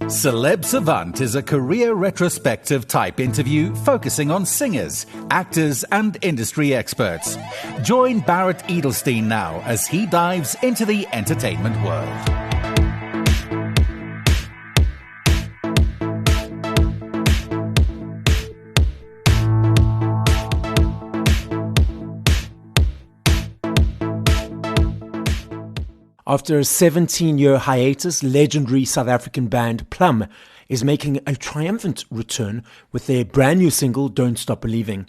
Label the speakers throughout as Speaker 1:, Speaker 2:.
Speaker 1: Celeb Savant is a career retrospective type interview focusing on singers, actors, and industry experts. Join Barrett Edelstein now as he dives into the entertainment world.
Speaker 2: After a 17-year hiatus, legendary South African band Plum is making a triumphant return with their brand new single, Don't Stop Believing.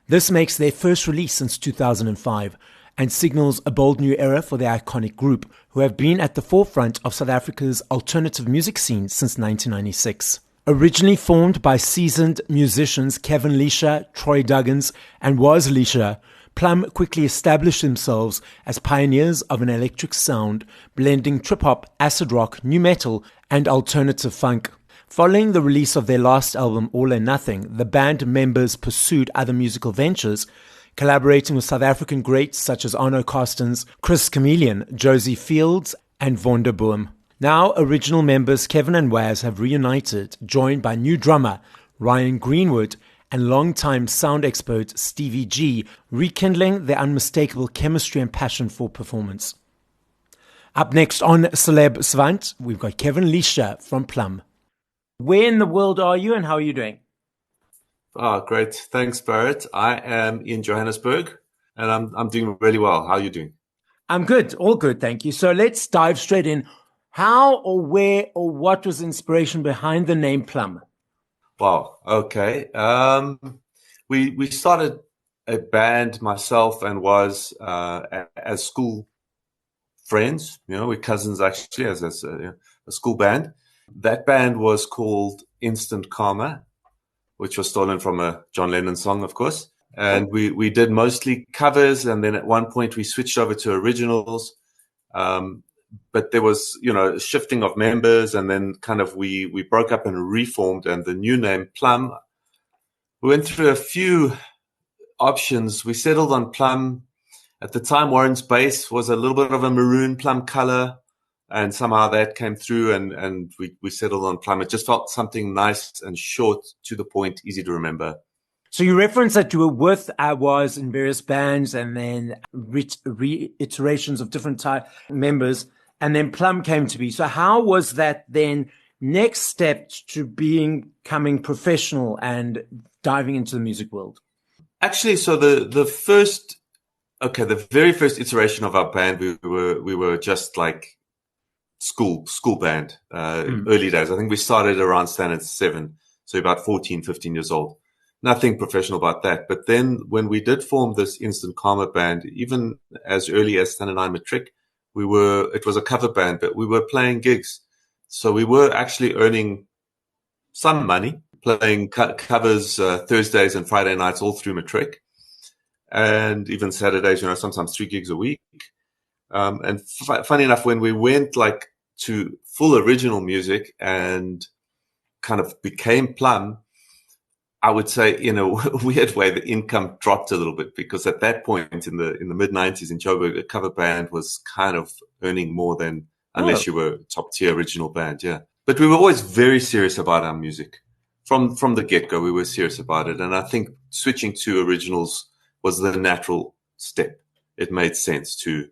Speaker 2: This makes their first release since 2005 and signals a bold new era for the iconic group, who have been at the forefront of South Africa's alternative music scene since 1996. Originally formed by seasoned musicians Kevin Leicher, Troy Duggins, and Was Leicher, Plum quickly established themselves as pioneers of an electric sound, blending trip-hop, acid rock, nu metal, and alternative funk. Following the release of their last album, All or Nothing, the band members pursued other musical ventures, collaborating with South African greats such as Arno Carstens, Chris Chameleon, Josie Fields, and Von der Boom. Now, original members Kevin and Waz have reunited, joined by new drummer Ryan Greenwood and longtime sound expert Stevie G, rekindling their unmistakable chemistry and passion for performance. Up next on Celeb Savant, we've got Kevin Leicher from Plum. Where in the world are you and how are you doing?
Speaker 3: Oh, great. Thanks, Barrett. I am in Johannesburg and I'm doing really well. How are you doing?
Speaker 2: I'm good. All good. Thank you. So let's dive straight in. How or where or what was the inspiration behind the name Plum?
Speaker 3: Wow. Okay. We started a band, myself and Was, as school friends. You know, we're cousins actually, as a school band. That band was called Instant Karma, which was stolen from a John Lennon song, of course. And we did mostly covers, and then at one point we switched over to originals. But there was, shifting of members, and then kind of we broke up and reformed, and the new name Plum, we went through a few options. We settled on Plum. At the time, Warren's bass was a little bit of a maroon plum color, and somehow that came through, and we settled on Plum. It just felt something nice and short, to the point, easy to remember.
Speaker 2: So you referenced that you were with Was in various bands, and then reiterations of different members. And then Plum came to be. So how was that then next step to becoming professional and diving into the music world?
Speaker 3: Actually, so the very first iteration of our band, we were just like school band, early days. I think we started around standard 7, so about 14, 15 years old. Nothing professional about that. But then when we did form this Instant Karma band, even as early as standard 9 matric, it was a cover band, but we were playing gigs. So we were actually earning some money, playing covers Thursdays and Friday nights all through matric, and even Saturdays, sometimes 3 gigs a week. And funny enough, when we went like to full original music and kind of became Plum, I would say, in a weird way, the income dropped a little bit, because at that point in the mid-90s in Joburg, a cover band was kind of earning more than unless you were a top-tier original band, yeah. But we were always very serious about our music. From the get-go, we were serious about it. And I think switching to originals was the natural step. It made sense to,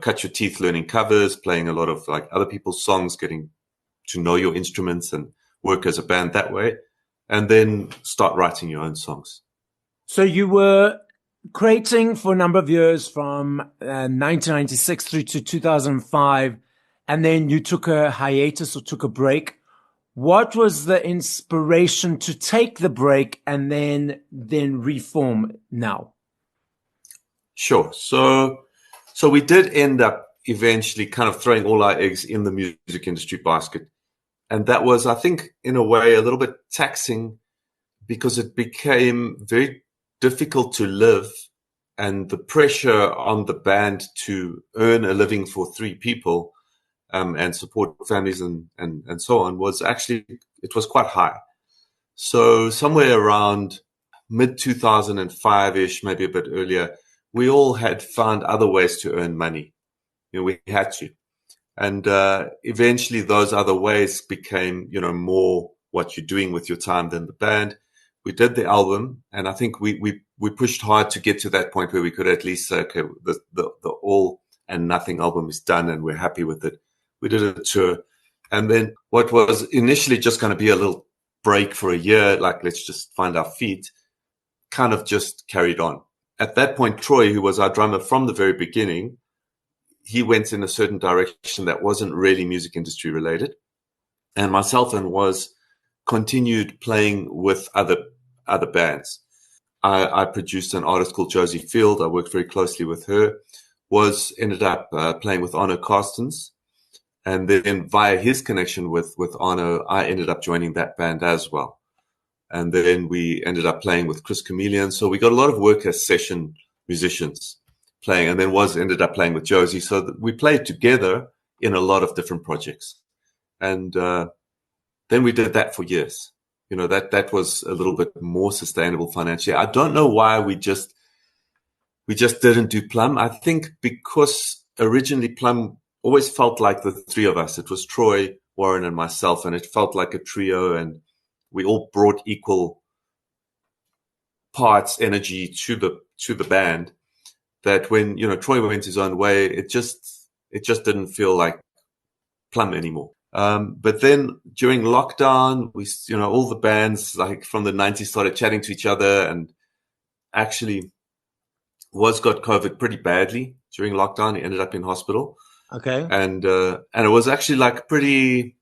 Speaker 3: cut your teeth learning covers, playing a lot of like other people's songs, getting to know your instruments and work as a band that way, and then start writing your own songs.
Speaker 2: So you were creating for a number of years from 1996 through to 2005, and then you took a hiatus or took a break. What was the inspiration to take the break and then reform now? Sure.
Speaker 3: So we did end up eventually kind of throwing all our eggs in the music industry basket. And that was, I think, in a way, a little bit taxing, because it became very difficult to live, and the pressure on the band to earn a living for 3 people and support families and so on was actually, it was quite high. So somewhere around mid-2005-ish, maybe a bit earlier, we all had found other ways to earn money. We had to. And eventually those other ways became, more what you're doing with your time than the band. We did the album, and I think we pushed hard to get to that point where we could at least say, okay, the All and Nothing album is done and we're happy with it. We did a tour. And then what was initially just going to be a little break for a year, like let's just find our feet, kind of just carried on. At that point, Troy, who was our drummer from the very beginning, he went in a certain direction that wasn't really music industry related. And myself and was continued playing with other bands. I produced an artist called Josie Field. I worked very closely with her. Ended up playing with Arno Carstens. And then via his connection with Arno, I ended up joining that band as well. And then we ended up playing with Chris Chameleon. So we got a lot of work as session musicians playing, and then ended up playing with Josie. So we played together in a lot of different projects. And then we did that for years. That was a little bit more sustainable financially. I don't know why we just didn't do Plum. I think because originally Plum always felt like the three of us. It was Troy, Warren, and myself, and it felt like a trio, and we all brought equal parts, energy to the band. That when Troy went his own way, it just didn't feel like Plum anymore. But then during lockdown, we all the bands like from the 90s started chatting to each other, and actually got COVID pretty badly during lockdown. He ended up in hospital.
Speaker 2: Okay.
Speaker 3: And it was actually like pretty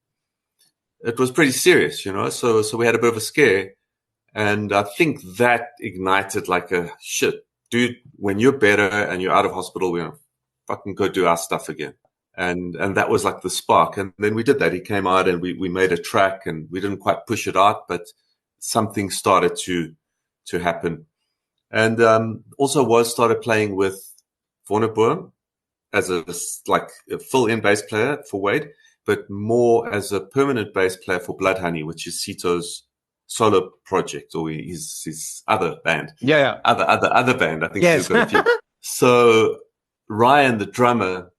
Speaker 3: serious, so we had a bit of a scare. And I think that ignited like a shit, dude, when you're better and you're out of hospital, we're going to fucking go do our stuff again. And that was like the spark. And then we did that. He came out and we made a track, and we didn't quite push it out, but something started to happen. And also started playing with Vorneboom as a full-in bass player for Wade, but more as a permanent bass player for Blood Honey, which is Sito's solo project, or his other band.
Speaker 2: Yeah.
Speaker 3: Other band. I think
Speaker 2: yes.
Speaker 3: He's got a few. So Ryan, the drummer,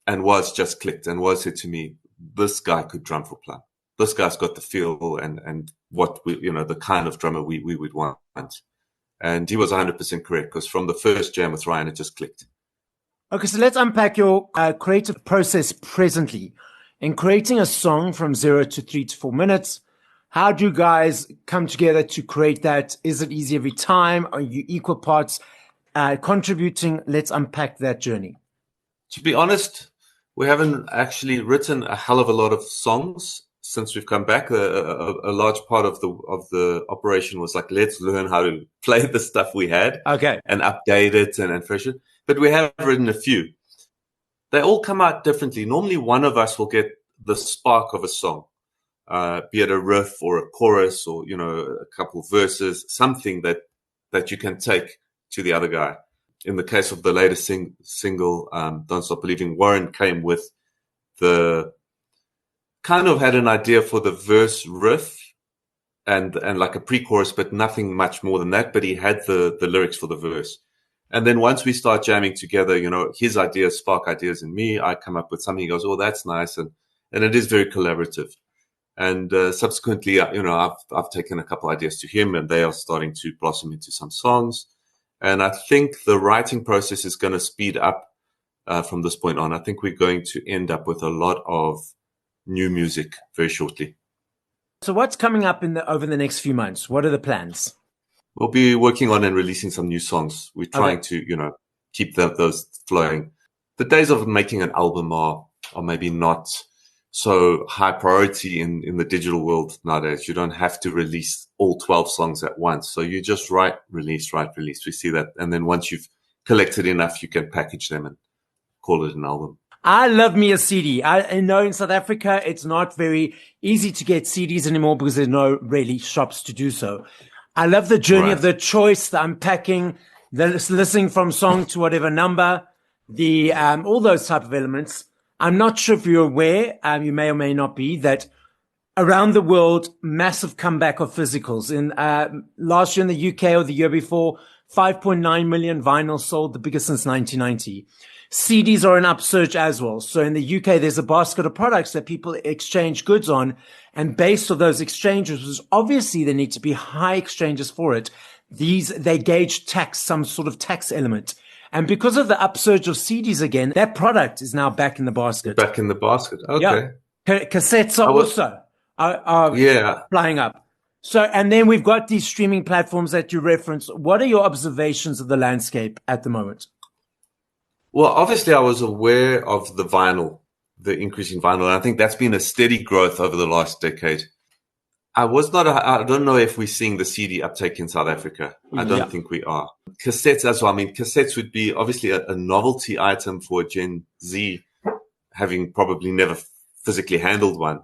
Speaker 3: and just clicked, and said to me, this guy could drum for Plum. This guy's got the feel and what we, the kind of drummer we would want. And he was 100% correct, because from the first jam with Ryan, it just clicked.
Speaker 2: Okay, so let's unpack your creative process presently. In creating a song from 0 to 3 to 4 minutes, how do you guys come together to create that? Is it easy every time? Are you equal parts contributing? Let's unpack that journey.
Speaker 3: To be honest, we haven't actually written a hell of a lot of songs since we've come back. A large part of the operation was like, let's learn how to play the stuff we had,
Speaker 2: okay,
Speaker 3: and update it and fresh it. But we have written a few. They all come out differently. Normally, one of us will get the spark of a song, be it a riff or a chorus or a couple of verses, something that you can take to the other guy. In the case of the latest single, Don't Stop Believing, Warren came with kind of had an idea for the verse riff and like a pre-chorus, but nothing much more than that. But he had the lyrics for the verse. And then once we start jamming together, his ideas spark ideas in me. I come up with something. He goes, "Oh, that's nice," and it is very collaborative. And subsequently, I've taken a couple ideas to him, and they are starting to blossom into some songs. And I think the writing process is going to speed up from this point on. I think we're going to end up with a lot of new music very shortly.
Speaker 2: So what's coming up over the next few months? What are the plans?
Speaker 3: We'll be working on and releasing some new songs. We're trying to, keep those flowing. The days of making an album are maybe not so high priority in the digital world nowadays. You don't have to release all 12 songs at once. So you just write, release. We see that. And then once you've collected enough, you can package them and call it an album.
Speaker 2: I love me a CD. I know in South Africa, it's not very easy to get CDs anymore because there's no really shops to do so. I love the journey of the choice, the unpacking, the listening from song to whatever number, the all those type of elements. I'm not sure if you're aware, you may or may not be, that around the world, massive comeback of physicals. In last year in the UK or the year before, 5.9 million vinyls sold, the biggest since 1990. CDs are an upsurge as well. So in the UK, there's a basket of products that people exchange goods on. And based on those exchanges, obviously there need to be high exchanges for it. They gauge tax, some sort of tax element. And because of the upsurge of CDs again, that product is now back in the basket.
Speaker 3: Back in the basket. Okay.
Speaker 2: Yeah. Cassettes are also flying up. So, and then we've got these streaming platforms that you reference. What are your observations of the landscape at the moment?
Speaker 3: Well, obviously I was aware of the vinyl, the increasing vinyl. And I think that's been a steady growth over the last decade. I don't know if we're seeing the CD uptake in South Africa. I don't think we are. Cassettes as well. I mean, cassettes would be obviously a novelty item for Gen Z, having probably never physically handled one.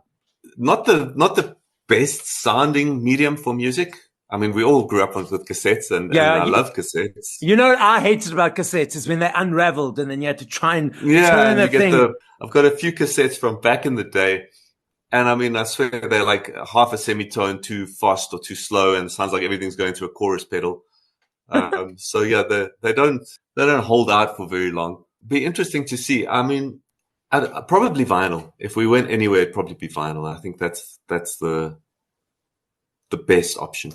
Speaker 3: Not the best sounding medium for music. I mean, we all grew up with cassettes, and I love cassettes.
Speaker 2: You know what I hated about cassettes is when they unraveled and then you had to try and turn the thing.
Speaker 3: I've got a few cassettes from back in the day, and I mean, I swear they're like half a semitone too fast or too slow, and it sounds like everything's going through a chorus pedal. So yeah, they don't hold out for very long. Be interesting to see. I mean, probably vinyl. If we went anywhere, it'd probably be vinyl. I think that's the best option.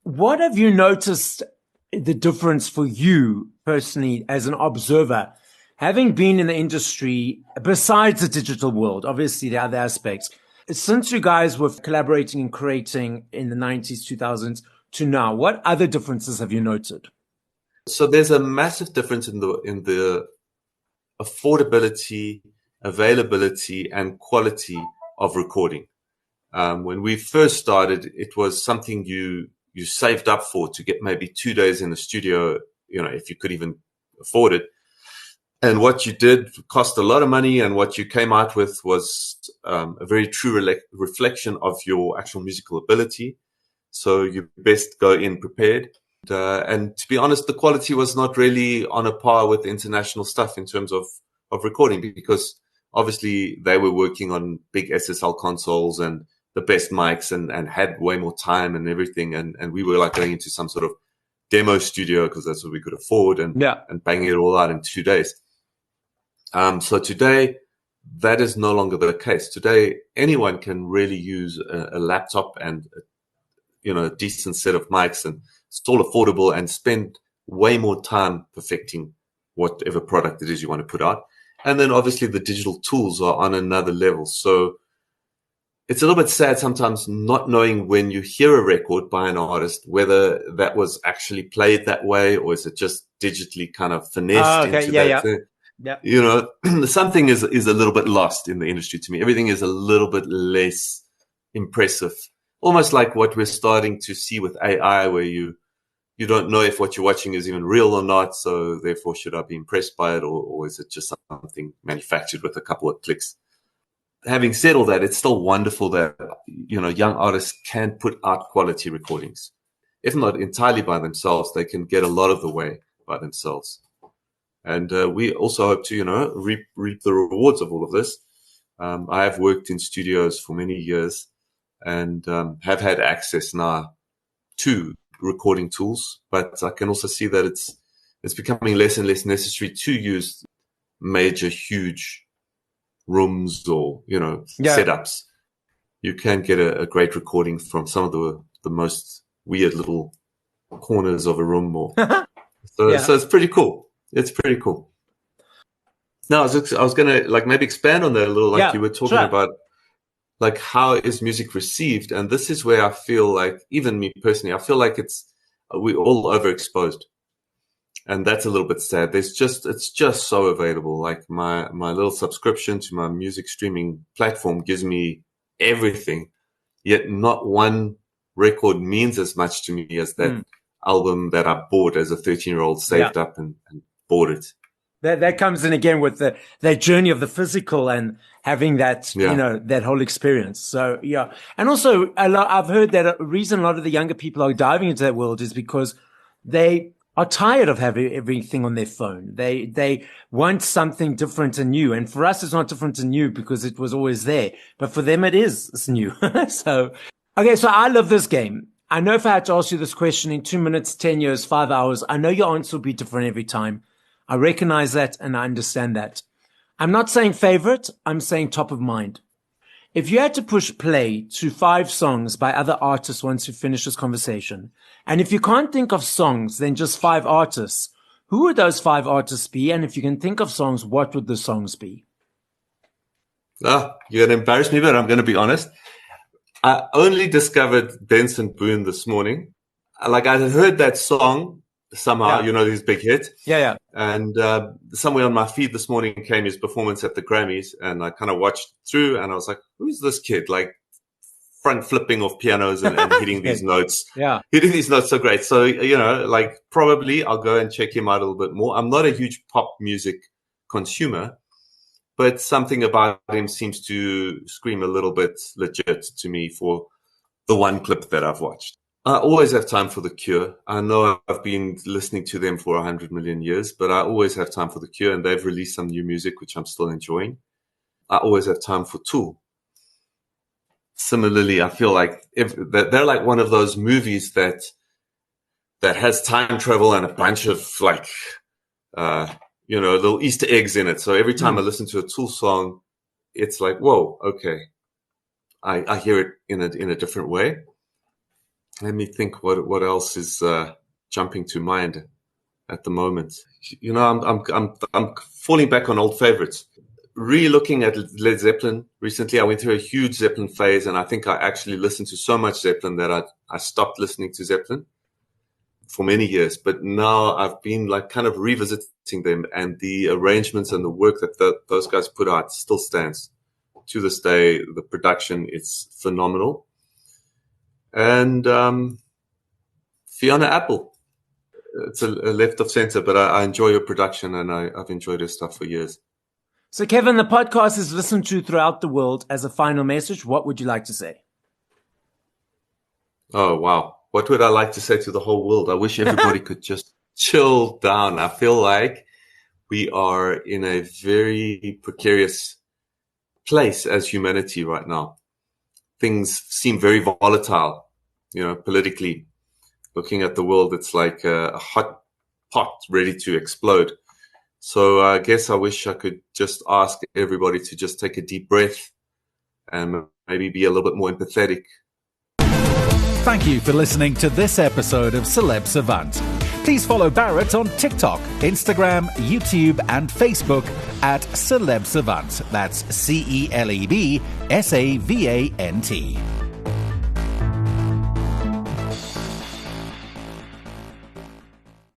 Speaker 2: What have you noticed the difference for you personally as an observer, having been in the industry, besides the digital world, obviously the other aspects, since you guys were collaborating and creating in the 90s, 2000s to now, what other differences have you noted?
Speaker 3: So there's a massive difference in the affordability, availability, and quality of recording. When we first started, it was something you saved up for to get maybe 2 days in the studio, if you could even afford it. And what you did cost a lot of money, and what you came out with was a very true reflection of your actual musical ability. So you best go in prepared. And to be honest, the quality was not really on a par with international stuff in terms of recording, because obviously they were working on big SSL consoles and the best mics and had way more time and everything. And we were like going into some sort of demo studio because that's what we could afford and banging it all out in 2 days. So today, that is no longer the case. Today, anyone can really use a laptop and, a decent set of mics, and it's all affordable, and spend way more time perfecting whatever product it is you want to put out. And then obviously the digital tools are on another level. So it's a little bit sad sometimes not knowing when you hear a record by an artist, whether that was actually played that way or is it just digitally kind of finessed into that thing. Yeah. Something is a little bit lost in the industry to me. Everything is a little bit less impressive, almost like what we're starting to see with AI, where you don't know if what you're watching is even real or not. So therefore, should I be impressed by it, or is it just something manufactured with a couple of clicks? Having said all that, it's still wonderful that, young artists can put out quality recordings. If not entirely by themselves, they can get a lot of the way by themselves. And we also hope to, reap the rewards of all of this. I have worked in studios for many years and have had access now to recording tools, but I can also see that it's becoming less and less necessary to use major, huge rooms or, setups. You can get a great recording from some of the most weird little corners of a room. So it's pretty cool. It's pretty cool. Now, I was going to maybe expand on that a little, you were talking about, how is music received? And this is where I feel like, even me personally, I feel like we're all overexposed. And that's a little bit sad. It's just so available. Like my little subscription to my music streaming platform gives me everything, yet not one record means as much to me as that album that I bought as a 13-year-old, saved up and bought it.
Speaker 2: That comes in again with that journey of the physical and having that, that whole experience. So, yeah. And also, I've heard that a reason a lot of the younger people are diving into that world is because they are tired of having everything on their phone. They want something different and new. And for us, it's not different and new because it was always there. But for them, it's new. So I love this game. I know if I had to ask you this question in 2 minutes, 10 years, 5 hours, I know your answer will be different every time. I recognize that and I understand that. I'm not saying favorite, I'm saying top of mind. If you had to push play to 5 songs by other artists once you finish this conversation, and if you can't think of songs, then just 5 artists, who would those 5 artists be? And if you can think of songs, what would the songs be?
Speaker 3: You're going to embarrass me, but I'm going to be honest. I only discovered Benson Boone this morning. Like, I had heard that song somehow, his big hit.
Speaker 2: Yeah.
Speaker 3: And somewhere on my feed this morning came his performance at the Grammys, and I kind of watched through, and I was like, who's this kid? Like, front flipping off pianos and hitting these notes.
Speaker 2: Yeah.
Speaker 3: Hitting these notes so great. So, like, probably I'll go and check him out a little bit more. I'm not a huge pop music consumer, but something about him seems to scream a little bit legit to me for the one clip that I've watched. I always have time for The Cure. I know I've been listening to them for 100 million years, but I always have time for The Cure, and they've released some new music, which I'm still enjoying. I always have time for Tool. Similarly, I feel like they're like one of those movies that has time travel and a bunch of like, little Easter eggs in it. So every time I listen to a Tool song, it's like, whoa, okay. I hear it in a different way. Let me think what else is jumping to mind at the moment. I'm falling back on old favorites. Re-looking at Led Zeppelin recently, I went through a huge Zeppelin phase, and I think I actually listened to so much Zeppelin that I stopped listening to Zeppelin for many years. But now I've been like kind of revisiting them, and the arrangements and the work that those guys put out still stands. To this day, the production, it's phenomenal. And Fiona Apple. It's a left of center, but I enjoy her production, and I've enjoyed her stuff for years.
Speaker 2: So, Kevin, the podcast is listened to throughout the world. As a final message, what would you like to say?
Speaker 3: Oh, wow. What would I like to say to the whole world? I wish everybody could just chill down. I feel like we are in a very precarious place as humanity right now. Things seem very volatile, politically. Looking at the world, it's like a hot pot ready to explode. So I guess I wish I could just ask everybody to just take a deep breath and maybe be a little bit more empathetic.
Speaker 1: Thank you for listening to this episode of Celeb Savant. Please follow Barrett on TikTok, Instagram, YouTube, and Facebook at Celeb Savant. That's CelebSavant.